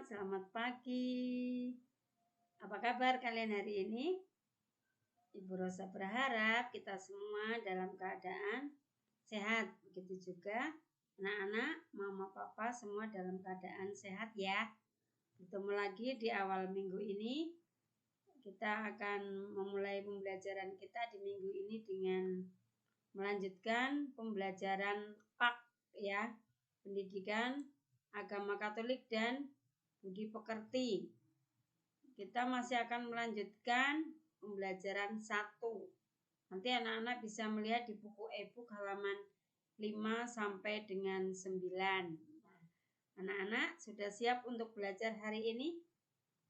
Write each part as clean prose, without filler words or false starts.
selamat pagi. Apa kabar kalian hari ini? Ibu Rosa berharap kita semua dalam keadaan sehat. Begitu juga anak-anak, mama, papa semua dalam keadaan sehat ya. Bertemu lagi di awal minggu ini. Kita akan memulai pembelajaran kita di minggu ini dengan melanjutkan pembelajaran PAK ya, Pendidikan Agama Katolik dan Budi Pekerti. Kita masih akan melanjutkan pembelajaran 1. Nanti anak-anak bisa melihat di buku e-book halaman 5 sampai dengan 9. Anak-anak sudah siap untuk belajar hari ini?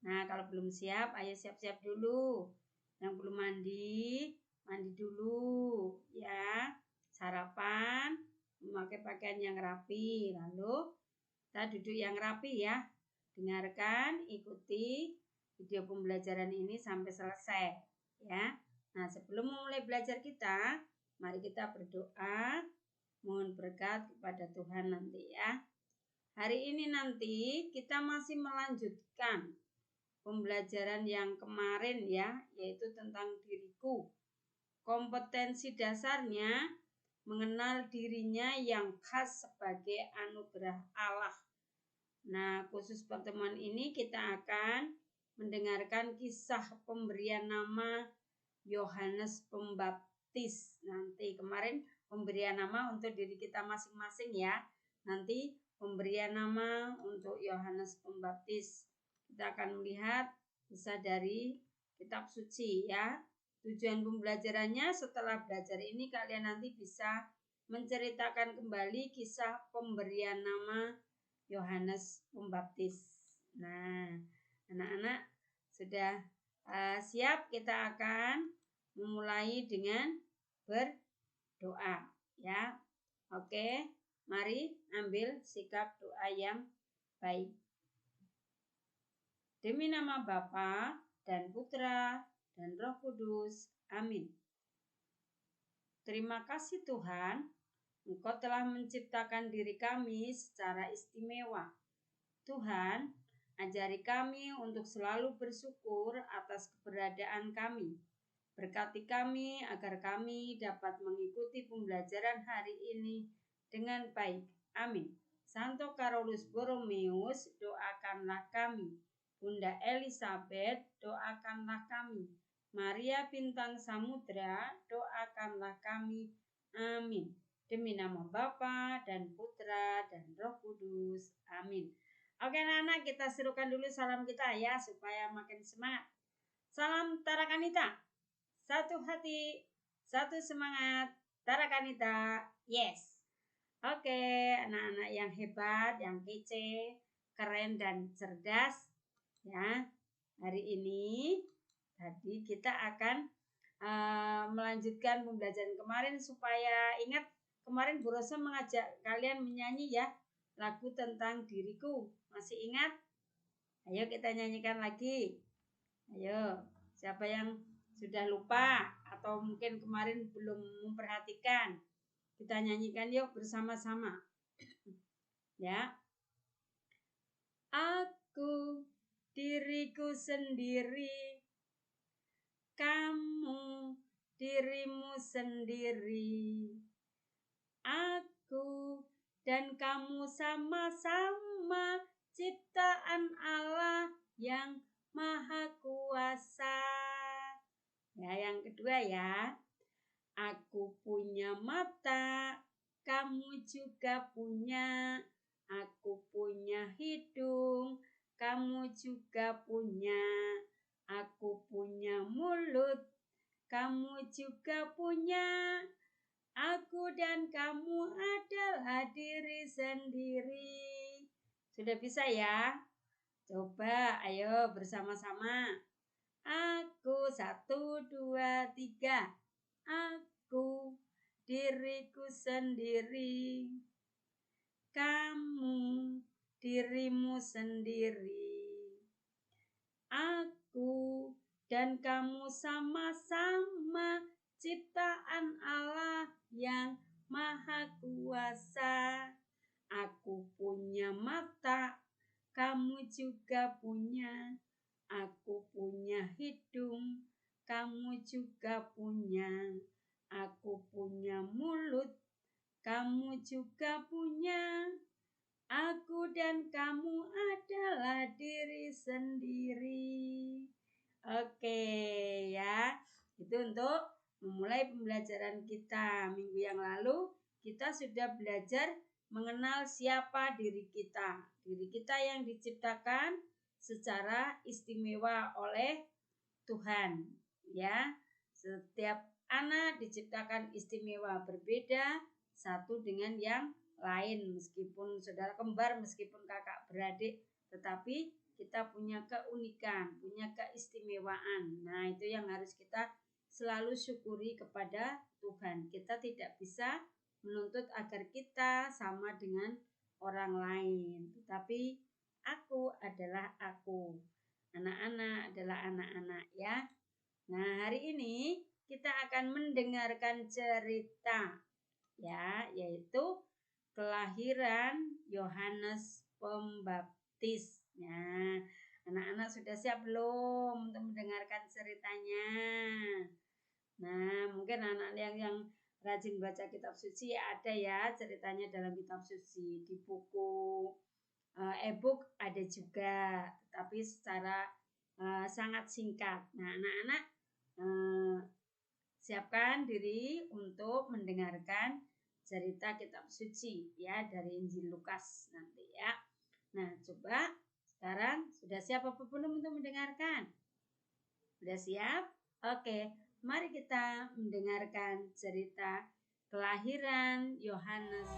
Nah, kalau belum siap, ayo siap-siap dulu. Yang belum mandi, mandi dulu ya. Sarapan, memakai pakaian yang rapi. Lalu kita duduk yang rapi ya. Dengarkan, ikuti video pembelajaran ini sampai selesai ya. Nah, sebelum memulai belajar kita, mari kita berdoa, mohon berkat kepada Tuhan nanti ya. Hari ini nanti kita masih melanjutkan pembelajaran yang kemarin ya, yaitu tentang diriku. Kompetensi dasarnya mengenal dirinya yang khas sebagai anugerah Allah. Nah, khusus pertemuan ini kita akan mendengarkan kisah pemberian nama Yohanes Pembaptis. Nanti kemarin pemberian nama untuk diri kita masing-masing ya. Nanti pemberian nama untuk Yohanes Pembaptis. Kita akan melihat kisah dari kitab suci ya. Tujuan pembelajarannya setelah belajar ini kalian nanti bisa menceritakan kembali kisah pemberian nama Yohanes Pembaptis. Nah, anak-anak sudah siap, kita akan memulai dengan berdoa ya. Oke, mari ambil sikap doa yang baik. Demi nama Bapa dan Putra dan Roh Kudus. Amin. Terima kasih Tuhan, Engkau telah menciptakan diri kami secara istimewa. Tuhan, ajari kami untuk selalu bersyukur atas keberadaan kami. Berkati kami agar kami dapat mengikuti pembelajaran hari ini dengan baik. Amin. Santo Carolus Borromeus, doakanlah kami. Bunda Elizabeth, doakanlah kami. Maria Bintang Samudra, doakanlah kami. Amin. Demi nama Bapa dan Putra dan Roh Kudus. Amin. Oke anak-anak, kita serukan dulu salam kita ya supaya makin semangat. Salam Tarakanita. Satu hati, satu semangat. Tarakanita. Yes. Oke, anak-anak yang hebat, yang kece, keren dan cerdas ya. Hari ini tadi kita akan melanjutkan pembelajaran kemarin supaya ingat kemarin Bu Rosa mengajak kalian menyanyi ya lagu tentang diriku. Masih ingat? Ayo kita nyanyikan lagi. Ayo, siapa yang sudah lupa atau mungkin kemarin belum memperhatikan, kita nyanyikan yuk bersama-sama. Ya. Aku diriku sendiri, kamu dirimu sendiri. Aku dan kamu sama-sama ciptaan Allah yang Maha Kuasa. Ya, yang kedua ya. Aku punya mata, kamu juga punya. Aku punya hidung, kamu juga punya. Aku punya mulut, kamu juga punya. Aku dan kamu adalah diri sendiri. Sudah bisa ya? Coba, ayo bersama-sama. Aku 1, 2, 3. Aku diriku sendiri. Kamu dirimu sendiri. Aku dan kamu sama-sama ciptaan Allah yang Maha Kuasa. Aku punya mata, kamu juga punya. Aku punya hidung, kamu juga punya. Aku punya mulut, kamu juga punya. Aku dan kamu adalah diri sendiri. Oke ya, itu untuk memulai pembelajaran kita. Minggu yang lalu kita sudah belajar mengenal siapa diri kita. Diri kita yang diciptakan secara istimewa oleh Tuhan. Ya, setiap anak diciptakan istimewa, berbeda satu dengan yang lain, meskipun saudara kembar, meskipun kakak beradik, tetapi kita punya keunikan, punya keistimewaan. Nah, itu yang harus kita selalu syukuri kepada Tuhan. Kita tidak bisa menuntut agar kita sama dengan orang lain, tetapi aku adalah aku, anak-anak adalah anak-anak ya. Nah, hari ini kita akan mendengarkan cerita ya, yaitu kelahiran Yohanes Pembaptis. Nah, anak-anak sudah siap belum untuk mendengarkan ceritanya? Nah, mungkin anak yang rajin baca kitab suci ada ya ceritanya dalam kitab suci. Di buku e-book ada juga, tapi secara sangat singkat. Nah, anak-anak siapkan diri untuk mendengarkan cerita kitab suci ya dari Injil Lukas nanti ya. Nah, coba sekarang sudah siap apa belum untuk mendengarkan? Sudah siap? Oke, mari kita mendengarkan cerita kelahiran Yohanes.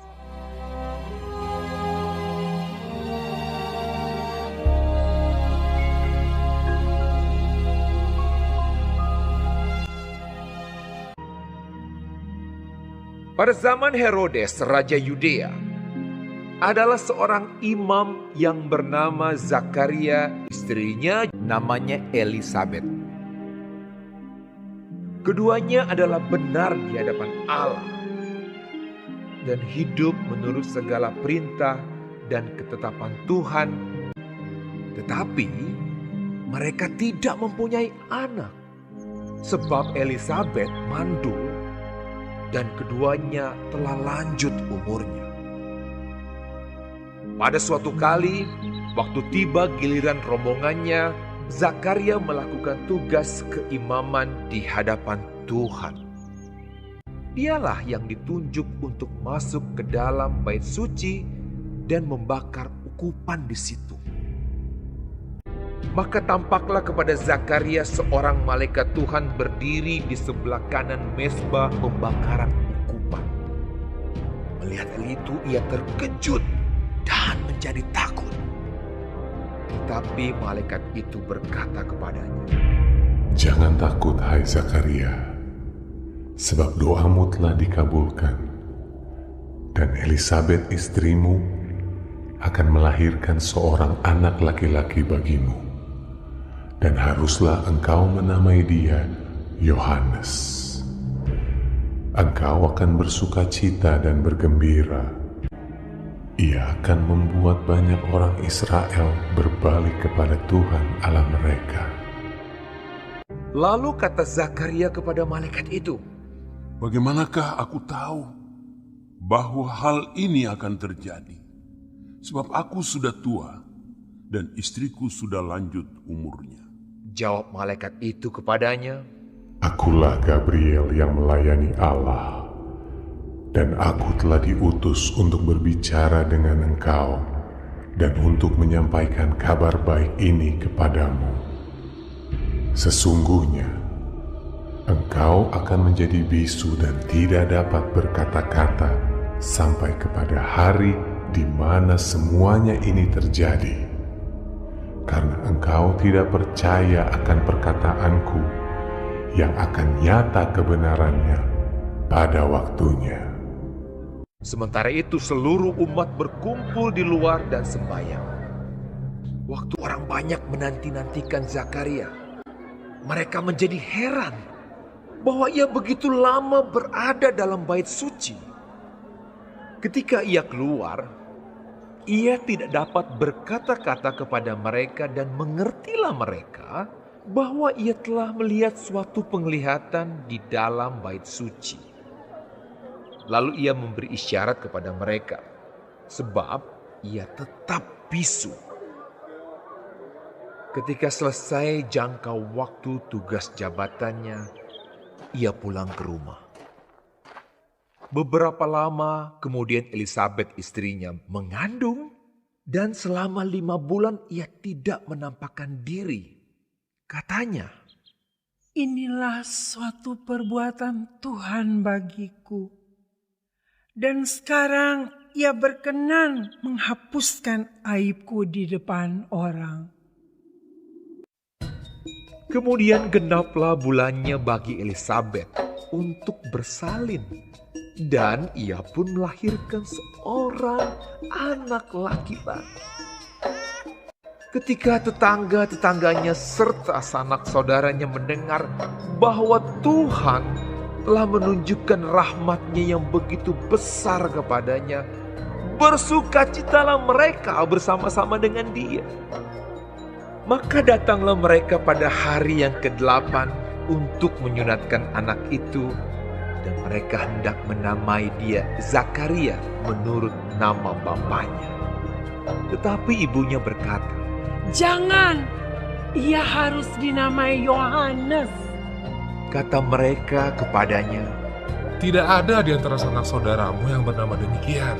Pada zaman Herodes, Raja Yudea, adalah seorang imam yang bernama Zakaria, istrinya namanya Elisabet. Keduanya adalah benar di hadapan Allah dan hidup menurut segala perintah dan ketetapan Tuhan. Tetapi mereka tidak mempunyai anak, sebab Elisabet mandul dan keduanya telah lanjut umurnya. Pada suatu kali, waktu tiba giliran rombongannya, Zakaria melakukan tugas keimaman di hadapan Tuhan. Dialah yang ditunjuk untuk masuk ke dalam bait suci dan membakar ukupan di situ. Maka tampaklah kepada Zakaria seorang malaikat Tuhan berdiri di sebelah kanan mezbah pembakaran ukupan. Melihat hal itu ia terkejut dan menjadi takut. Tetapi malaikat itu berkata kepadanya, "Jangan takut, hai Zakaria, sebab doamu telah dikabulkan, dan Elisabet istrimu akan melahirkan seorang anak laki-laki bagimu. Dan haruslah engkau menamai dia Yohanes. Engkau akan bersuka cita dan bergembira. Ia akan membuat banyak orang Israel berbalik kepada Tuhan Allah mereka." Lalu kata Zakaria kepada malaikat itu, "Bagaimanakah aku tahu bahwa hal ini akan terjadi? Sebab aku sudah tua dan istriku sudah lanjut umurnya." Jawab malaikat itu kepadanya, "Akulah Gabriel yang melayani Allah, dan aku telah diutus untuk berbicara dengan engkau dan untuk menyampaikan kabar baik ini kepadamu. Sesungguhnya, engkau akan menjadi bisu dan tidak dapat berkata-kata sampai kepada hari di mana semuanya ini terjadi, karena engkau tidak percaya akan perkataanku yang akan nyata kebenarannya pada waktunya." Sementara itu seluruh umat berkumpul di luar dan sembahyang. Waktu orang banyak menanti-nantikan Zakaria, mereka menjadi heran bahwa ia begitu lama berada dalam bait suci. Ketika ia keluar, Ia tidak dapat berkata-kata kepada mereka dan mengertilah mereka bahwa ia telah melihat suatu penglihatan di dalam bait suci. Lalu ia memberi isyarat kepada mereka, sebab ia tetap bisu. Ketika selesai jangka waktu tugas jabatannya, ia pulang ke rumah. Beberapa lama kemudian Elisabet istrinya mengandung, dan selama 5 bulan ia tidak menampakkan diri. Katanya, "Inilah suatu perbuatan Tuhan bagiku. Dan sekarang ia berkenan menghapuskan aibku di depan orang." kemudian genaplah bulannya bagi Elisabet untuk bersalin. Dan ia pun melahirkan seorang anak laki-laki. Ketika tetangga-tetangganya serta sanak saudaranya mendengar bahwa Tuhan telah menunjukkan rahmat-Nya yang begitu besar kepadanya, bersukacitalah mereka bersama-sama dengan dia. Maka datanglah mereka pada hari yang ke-8 untuk menyunatkan anak itu, dan mereka hendak menamai dia Zakaria menurut nama bapaknya. Tetapi ibunya berkata, "Jangan, ia harus dinamai Yohanes." Kata mereka kepadanya. Tidak ada di antara sanak saudaramu yang bernama demikian.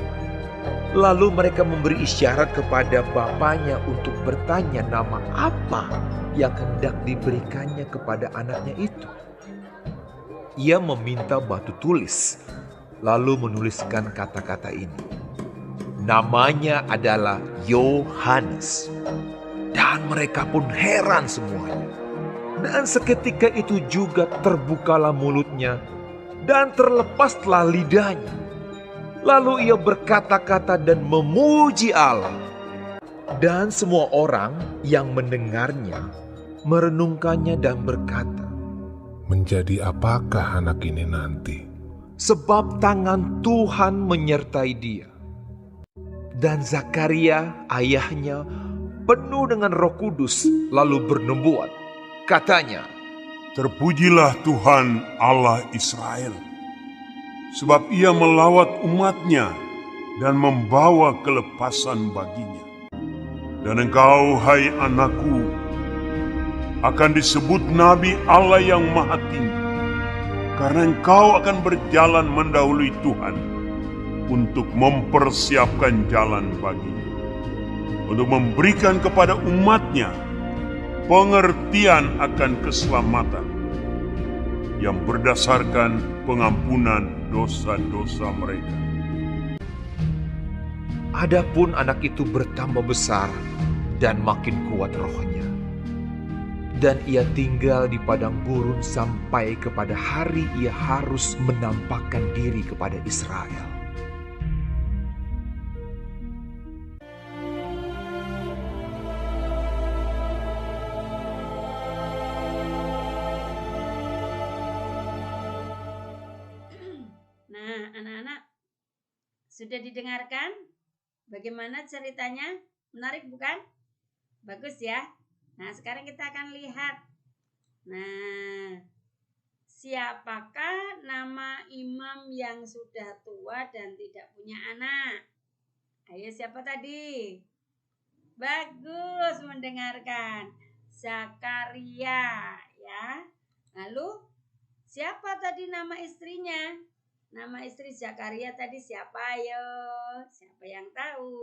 Lalu mereka memberi isyarat kepada bapaknya untuk bertanya nama apa yang hendak diberikannya kepada anaknya itu. Ia meminta batu tulis, lalu menuliskan kata-kata ini. Namanya adalah Yohanes. Dan mereka pun heran semuanya. Dan seketika itu juga terbukalah mulutnya dan terlepaslah lidahnya. Lalu ia berkata-kata dan memuji Allah. Dan semua orang yang mendengarnya merenungkannya dan berkata, Menjadi apakah anak ini nanti? sebab tangan Tuhan menyertai dia. Dan Zakaria ayahnya penuh dengan Roh Kudus lalu bernubuat. Katanya, Terpujilah Tuhan Allah Israel, sebab ia melawat umatnya dan membawa kelepasan baginya. Dan engkau, hai anakku, akan disebut Nabi Allah yang Maha Tinggi, karena engkau akan berjalan mendahului Tuhan untuk mempersiapkan jalan baginya, untuk memberikan kepada umatnya pengertian akan keselamatan yang berdasarkan pengampunan dosa-dosa mereka. adapun anak itu bertambah besar dan makin kuat rohnya. Dan ia tinggal di padang gurun sampai kepada hari ia harus menampakkan diri kepada Israel. Nah, anak-anak, sudah didengarkan bagaimana ceritanya? Menarik bukan? Bagus ya. Nah, sekarang kita akan lihat. Nah, siapakah nama imam yang sudah tua dan tidak punya anak? Ayo, siapa tadi? Bagus mendengarkan. Zakaria, ya. Lalu, siapa tadi nama istrinya? Nama istri Zakaria tadi siapa? Ayo, siapa yang tahu?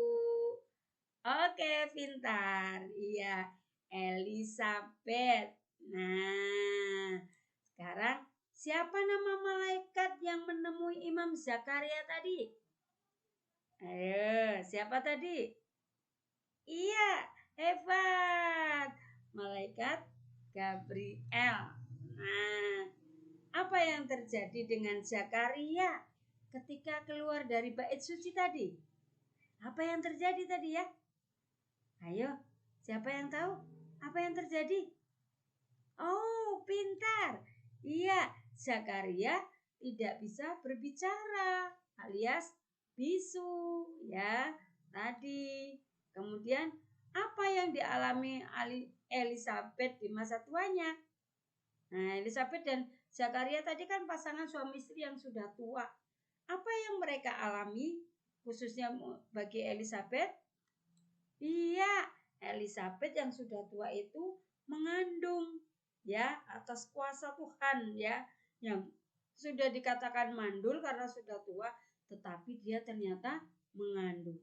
Oke, pintar. Iya, Elisabet. Nah, sekarang siapa nama malaikat yang menemui Imam Zakaria tadi? Ayo, siapa tadi? Iya, hebat. Malaikat Gabriel. Nah, apa yang terjadi dengan Zakaria ketika keluar dari bait suci tadi? Apa yang terjadi tadi ya? Ayo, siapa yang tahu apa yang terjadi? Oh, pintar. Iya, Zakaria tidak bisa berbicara alias bisu ya. Tadi kemudian apa yang dialami Elisabet di masa tuanya? Nah, Elisabet dan Zakaria tadi kan pasangan suami istri yang sudah tua. Apa yang mereka alami khususnya bagi Elisabet? Iya, Elisabet yang sudah tua itu mengandung ya atas kuasa Tuhan ya, yang sudah dikatakan mandul karena sudah tua, tetapi dia ternyata mengandung.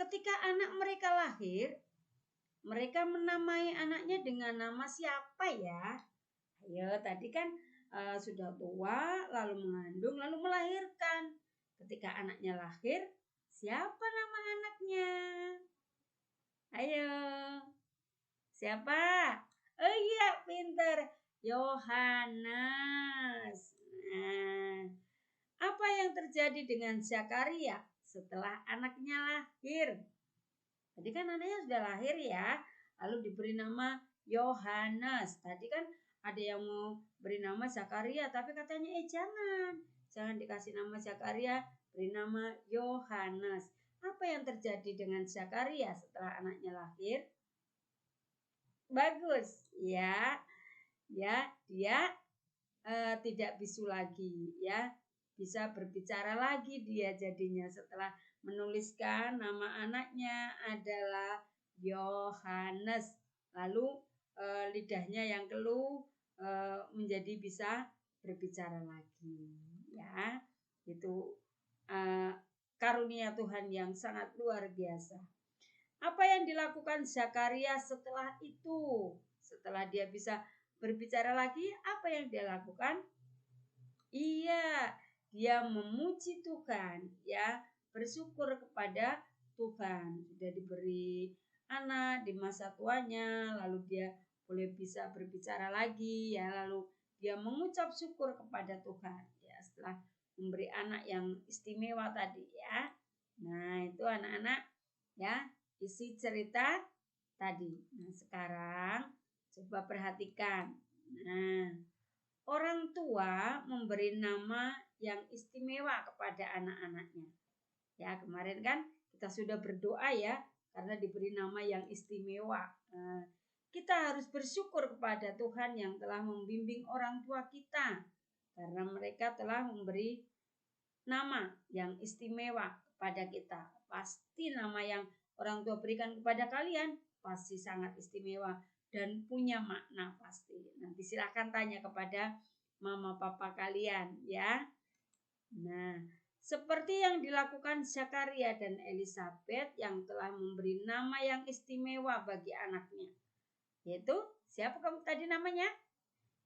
Ketika anak mereka lahir, mereka menamai anaknya dengan nama siapa ya? Ayo, tadi kan sudah tua, lalu mengandung, lalu melahirkan. Ketika anaknya lahir, siapa nama anaknya? Ayo, siapa? Oh iya, pinter. Yohanes. Nah, apa yang terjadi dengan Zakaria setelah anaknya lahir? Tadi kan anaknya sudah lahir ya, lalu diberi nama Yohanes. Tadi kan ada yang mau beri nama Zakaria, tapi katanya jangan dikasih nama Zakaria, beri nama Yohanes. Apa yang terjadi dengan Zakaria setelah anaknya lahir? Bagus, ya, dia tidak bisu lagi, ya, bisa berbicara lagi dia jadinya setelah menuliskan nama anaknya adalah Yohanes. Lalu lidahnya yang keluh menjadi bisa berbicara lagi, ya. Itu karunia Tuhan yang sangat luar biasa. Apa yang dilakukan Zakaria setelah itu? Setelah dia bisa berbicara lagi, apa yang dia lakukan? Iya, dia memuji Tuhan, ya, bersyukur kepada Tuhan. Sudah diberi anak di masa tuanya, lalu dia boleh bisa berbicara lagi, ya, lalu dia mengucap syukur kepada Tuhan, ya, setelah memberi anak yang istimewa tadi, ya. Nah, itu anak-anak, ya, isi cerita tadi. Nah, sekarang coba perhatikan. Nah, orang tua memberi nama yang istimewa kepada anak-anaknya. Ya, kemarin kan kita sudah berdoa ya, karena diberi nama yang istimewa. Nah, kita harus bersyukur kepada Tuhan yang telah membimbing orang tua kita, karena mereka telah memberi nama yang istimewa kepada kita. Pasti nama yang orang tua berikan kepada kalian pasti sangat istimewa dan punya makna pasti. Nanti silakan tanya kepada mama papa kalian ya. Nah, seperti yang dilakukan Zakaria dan Elisabet yang telah memberi nama yang istimewa bagi anaknya. Yaitu siapa kamu tadi namanya?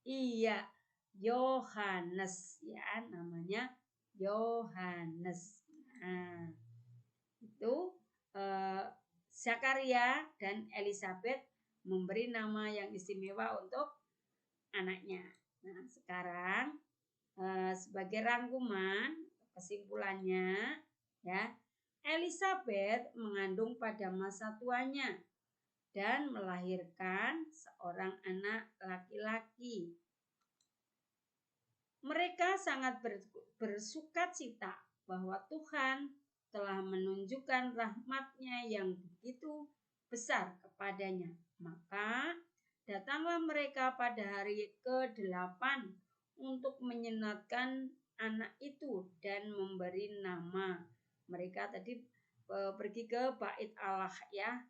Iya, Yohanes ya, namanya Yohanes. Nah, itu Zakaria dan Elisabet memberi nama yang istimewa untuk anaknya. Nah, sekarang sebagai rangkuman kesimpulannya ya, Elisabet mengandung pada masa tuanya dan melahirkan seorang anak laki-laki. Mereka sangat bersukacita bahwa Tuhan telah menunjukkan rahmat-Nya yang begitu besar kepadanya. Maka datanglah mereka pada hari ke-8 untuk menyenatkan anak itu dan memberi nama. Mereka tadi pergi ke bait Allah ya,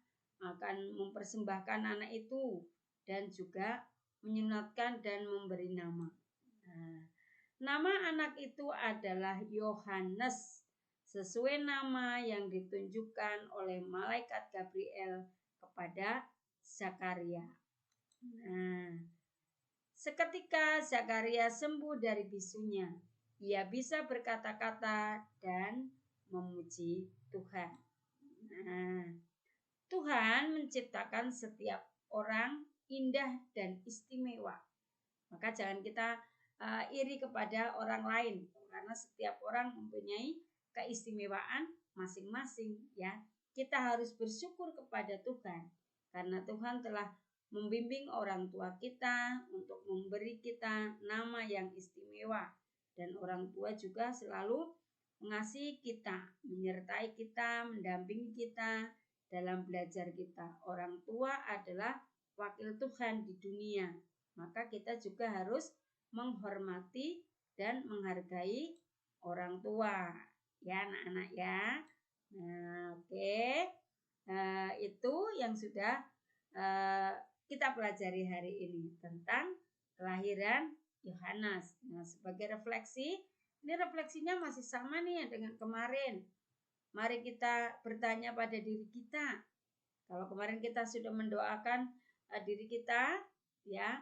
akan mempersembahkan anak itu dan juga menyenatkan dan memberi nama. Nah, nama anak itu adalah Yohanes, sesuai nama yang ditunjukkan oleh malaikat Gabriel kepada Zakaria. Nah, seketika Zakaria sembuh dari bisunya, ia bisa berkata-kata dan memuji Tuhan. Nah, Tuhan menciptakan setiap orang indah dan istimewa. Maka jangan kita iri kepada orang lain, karena setiap orang mempunyai keistimewaan masing-masing ya. Kita harus bersyukur kepada Tuhan karena Tuhan telah membimbing orang tua kita untuk memberi kita nama yang istimewa, dan orang tua juga selalu mengasihi kita, menyertai kita, mendampingi kita dalam belajar kita. Orang tua adalah wakil Tuhan di dunia. Maka kita juga harus menghormati dan menghargai orang tua. Ya anak-anak ya. Nah, oke. Itu yang sudah kita pelajari hari ini tentang kelahiran Yohanes. Nah, sebagai refleksi, ini refleksinya masih sama nih dengan kemarin. Mari kita bertanya pada diri kita. Kalau kemarin kita sudah mendoakan diri kita, ya,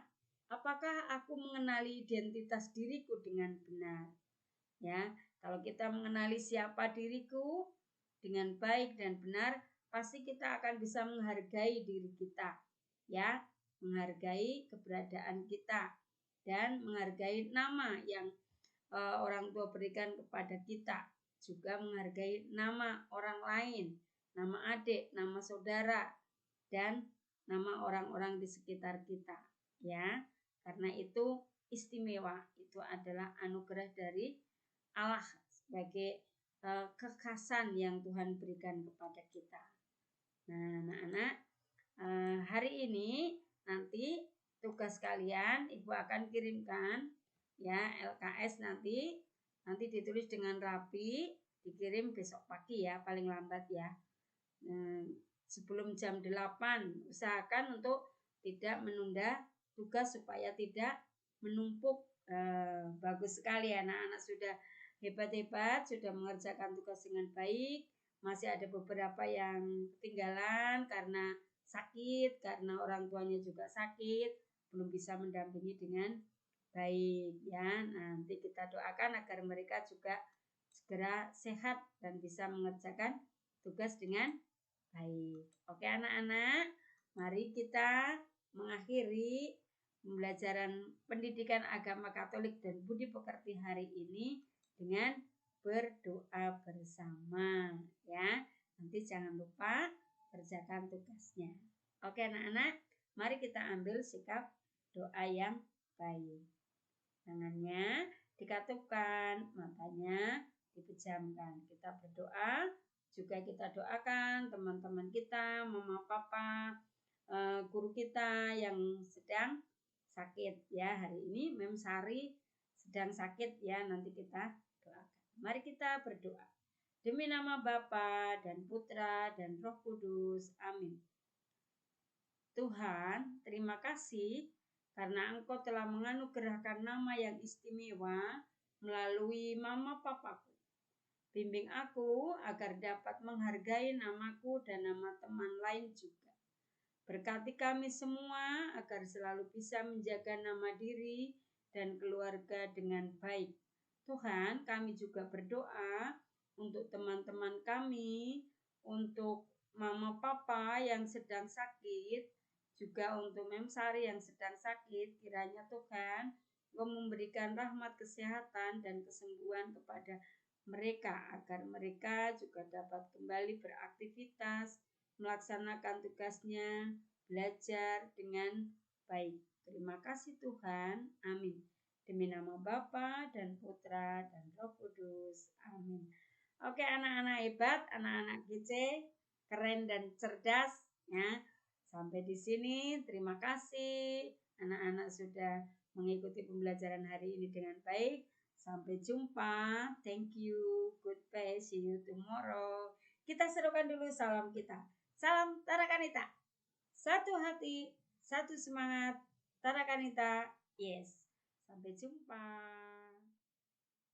apakah aku mengenali identitas diriku dengan benar? Ya, kalau kita mengenali siapa diriku dengan baik dan benar, pasti kita akan bisa menghargai diri kita, ya, menghargai keberadaan kita dan menghargai nama yang orang tua berikan kepada kita, juga menghargai nama orang lain, nama adik, nama saudara, dan nama orang-orang di sekitar kita, ya. Karena itu istimewa, itu adalah anugerah dari Allah sebagai kekhasan yang Tuhan berikan kepada kita. Nah, anak-anak, hari ini nanti tugas kalian Ibu akan kirimkan, ya, LKS nanti ditulis dengan rapi, dikirim besok pagi ya, paling lambat ya. Sebelum jam 8, usahakan untuk tidak menunda tugas supaya tidak menumpuk. Bagus sekali anak-anak sudah hebat-hebat, sudah mengerjakan tugas dengan baik. Masih ada beberapa yang ketinggalan karena sakit, karena orang tuanya juga sakit, belum bisa mendampingi dengan baik ya. Nanti kita doakan agar mereka juga segera sehat dan bisa mengerjakan tugas dengan baik. Oke anak-anak, mari kita mengakhiri pembelajaran pendidikan agama Katolik dan budi pekerti hari ini dengan berdoa bersama ya. Nanti jangan lupa kerjakan tugasnya. Oke anak-anak, mari kita ambil sikap doa yang baik. Tangannya dikatupkan, matanya dipejamkan. Kita berdoa, juga kita doakan teman-teman kita, mama papa, guru kita yang sedang sakit ya. Hari ini Mem Sari sedang sakit ya, nanti kita doakan. Mari kita berdoa. Demi nama Bapa dan Putra dan Roh Kudus. Amin. Tuhan, terima kasih karena Engkau telah menganugerahkan nama yang istimewa melalui mama papaku. Bimbing aku agar dapat menghargai namaku dan nama teman lain juga. Berkati kami semua agar selalu bisa menjaga nama diri dan keluarga dengan baik. Tuhan, kami juga berdoa untuk teman-teman kami, untuk mama papa yang sedang sakit, juga untuk Mem Sari yang sedang sakit. Kiranya Tuhan Engkau memberikan rahmat kesehatan dan kesembuhan kepada mereka, agar mereka juga dapat kembali beraktivitas, melaksanakan tugasnya, belajar dengan baik. Terima kasih Tuhan. Amin. Demi nama Bapa dan Putra dan Roh Kudus. Amin. Oke anak-anak hebat, anak-anak kece, keren dan cerdas ya. Sampai di sini, terima kasih. Anak-anak sudah mengikuti pembelajaran hari ini dengan baik. Sampai jumpa. Thank you. Goodbye. See you tomorrow. Kita serukan dulu salam kita. Salam Tarakanita. Satu hati, satu semangat. Tarakanita. Yes. Sampai jumpa.